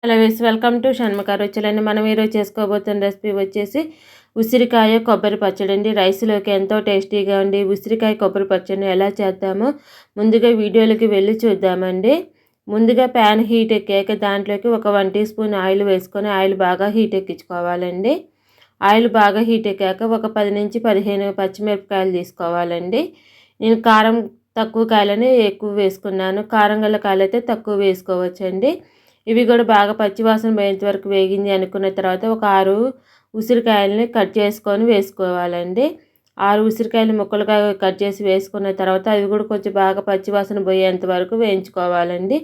Hello వేస్ welcome to Shanmukha రుచులండి. మనం ఈరోజు చేసుకోబోతున్న రెసిపీ వచ్చేసి ఉసిరికాయ కొబ్బరి పచ్చడి అండి. రైస్లోకి ఎంతో టేస్టీగా ఉండి ఉసిరికాయ కొబ్బరి పచ్చడిని ఎలా చేద్దామో ముందుగా వీడియోలోకి వెళ్ళి చూద్దామండి. ముందుగా ప్యాన్ హీట్ ఎక్కాక దాంట్లోకి ఒక 1 టీ స్పూన్ ఆయిల్ వేసుకొని ఆయిల్ బాగా హీట్ ఎక్కించుకోవాలండి. ఆయిల్ బాగా హీట్ ఎక్కాక ఒక 10 నుంచి 15 పచ్చిమిరపకాయలు తీసుకోవాలండి. నేను కారం తక్కువ కాయలని ఎక్కువ వేసుకున్నాను. కారం గల కాయలు అయితే తక్కువ వేసుకోవచ్చండి. ఇవి కూడా బాగా పచ్చివాసన పోయేంత వరకు వేగింది అనుకున్న తర్వాత ఒక 6 ఉసిరికాయలని కట్ చేసుకొని వేసుకోవాలండి. 6 ఉసిరికాయలు ముక్కలుగా కట్ చేసి వేసుకున్న తర్వాత అవి కూడా కొంచెం బాగా పచ్చివాసన పోయేంత వరకు వేయించుకోవాలండి.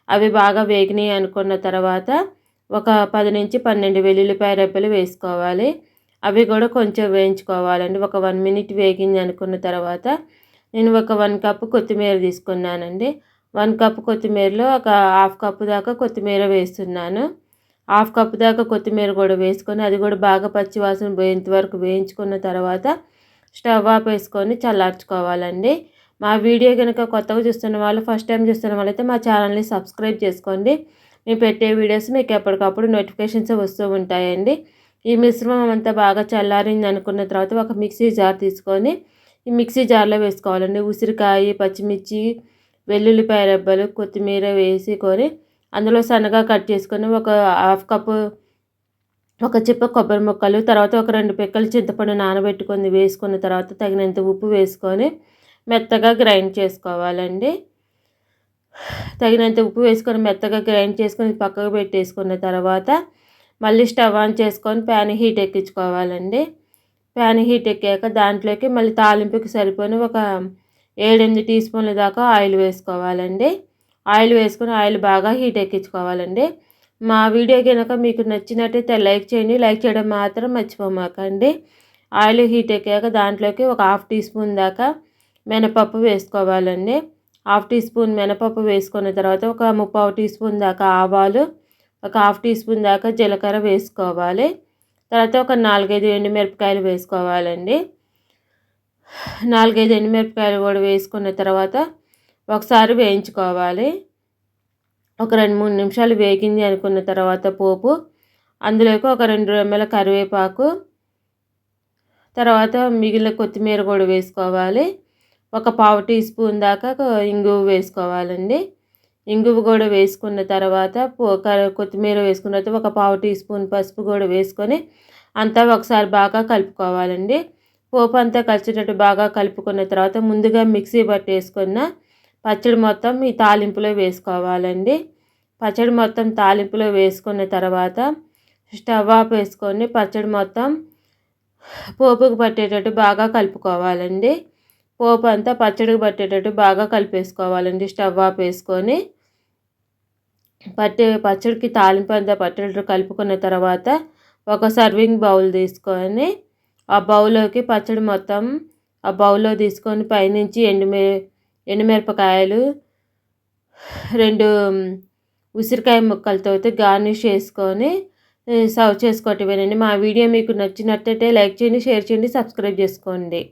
అవి బాగా వేగినాయి అనుకున్న తర్వాత ఒక 10 నుంచి 12 వెల్లుల్లిపాయ రెబ్బలు వేసుకోవాలి. అవి కూడా కొంచెం వేయించుకోవాలండి. ఒక 1 మినిట్ వేగింది అనుకున్న తర్వాత నేను ఒక 1 కప్పు కొత్తిమీర తీసుకున్నానండి. 1 కప్పు కొత్తిమీరలో ఒక హాఫ్ కప్పు దాకా కొత్తిమీర వేస్తున్నాను. హాఫ్ కప్పు దాకా కొత్తిమీర కూడా వేసుకొని అది కూడా బాగా పచ్చివాసన పోయేంత వరకు వేయించుకున్న తర్వాత స్టవ్ ఆపేసుకొని చల్లార్చుకోవాలండి. మా వీడియో కనుక కొత్తగా చూస్తున్న వాళ్ళు, ఫస్ట్ టైం చూస్తున్న వాళ్ళైతే మా ఛానల్ని సబ్స్క్రైబ్ చేసుకోండి. మేము పెట్టే వీడియోస్ మీకు ఎప్పటికప్పుడు నోటిఫికేషన్స్ వస్తూ ఉంటాయండి. ఈ మిశ్రమం అంతా బాగా చల్లారింది అనుకున్న తర్వాత ఒక మిక్సీ జార్ తీసుకొని ఈ మిక్సీ జార్లో వేసుకోవాలండి. ఉసిరికాయ, పచ్చిమిర్చి, వెల్లుల్లిపాయ రెబ్బలు, కొత్తిమీర వేసుకొని అందులో సన్నగా కట్ చేసుకొని ఒక హాఫ్ కప్పు ఒక చిప్ప కొబ్బరి ముక్కలు, తర్వాత ఒక 2 పిక్కలు చింతపండు నానబెట్టుకొని వేసుకున్న తర్వాత తగినంత ఉప్పు వేసుకొని మెత్తగా గ్రైండ్ చేసుకోవాలండి. తగినంత ఉప్పు వేసుకొని మెత్తగా గ్రైండ్ చేసుకొని పక్కకు పెట్టేసుకున్న తర్వాత మళ్ళీ స్టవ్ ఆన్ చేసుకొని ప్యాన్ హీట్ ఎక్కించుకోవాలండి. ప్యాన్ హీట్ ఎక్కాక దాంట్లోకి మళ్ళీ తాలింపుకి సరిపోని ఒక 7-8 టీ స్పూన్ల దాకా ఆయిల్ వేసుకోవాలండి. ఆయిల్ వేసుకొని ఆయిల్ బాగా హీట్ ఎక్కించుకోవాలండి. మా వీడియో కనుక మీకు నచ్చినట్టయితే లైక్ చేయండి. లైక్ చేయడం మాత్రం మర్చిపోమాకండి. ఆయిల్ హీట్ ఎక్కాక దాంట్లోకి ఒక హాఫ్ టీ స్పూన్ దాకా మినపప్పు వేసుకోవాలండి. హాఫ్ టీ స్పూన్ మినపప్పు వేసుకున్న తర్వాత ఒక 3/4 టీ స్పూన్ దాకా ఆవాలు, ఒక హాఫ్ టీ స్పూన్ దాకా జీలకర్ర వేసుకోవాలి. తర్వాత ఒక 4-5 ఎండుమిరపకాయలు వేసుకోవాలండి. 4-5 ఎండుమిరపకాయలు కూడా వేసుకున్న తర్వాత ఒకసారి వేయించుకోవాలి. ఒక 2-3 నిమిషాలు వేగింది అనుకున్న తర్వాత పోపు అందులోకి ఒక 2 రెమ్మల కరివేపాకు, తర్వాత మిగిలిన కొత్తిమీర కూడా వేసుకోవాలి. ఒక 1/4 టీ స్పూన్ దాకా ఇంగువ వేసుకోవాలండి. ఇంగువ కూడా వేసుకున్న తర్వాత కొత్తిమీర వేసుకున్న తర్వాత ఒక 1/4 టీ స్పూన్ పసుపు కూడా వేసుకొని అంతా ఒకసారి బాగా కలుపుకోవాలండి. పోపు అంతా కలిసేటట్టు బాగా కలుపుకున్న తర్వాత ముందుగా మిక్సీ పట్టేసుకున్న పచ్చడి మొత్తం ఈ తాలింపులో వేసుకోవాలండి. పచ్చడి మొత్తం తాలింపులో వేసుకున్న తర్వాత స్టవ్ ఆఫ్ వేసుకొని పచ్చడి మొత్తం పోపుకు పట్టేటట్టు బాగా కలుపుకోవాలండి. పోపు అంతా పచ్చడికి పట్టేటట్టు బాగా కలిపేసుకోవాలండి. స్టవ్ ఆఫ్ వేసుకొని పచ్చడికి తాలింపు అంతా పట్టేటట్టు కలుపుకున్న తర్వాత ఒక సర్వింగ్ బౌల్ తీసుకొని ఆ బౌల్లోకి పచ్చడి మొత్తం ఆ బౌల్లో తీసుకొని పైనుంచి ఎండుమిరపకాయలు, 2 ఉసిరికాయ ముక్కలతో గార్నిష్ చేసుకొని సర్వ్ చేసుకోవటమేనండి. మా వీడియో మీకు నచ్చినట్టయితే లైక్ చేయండి, షేర్ చేయండి, సబ్స్క్రైబ్ చేసుకోండి.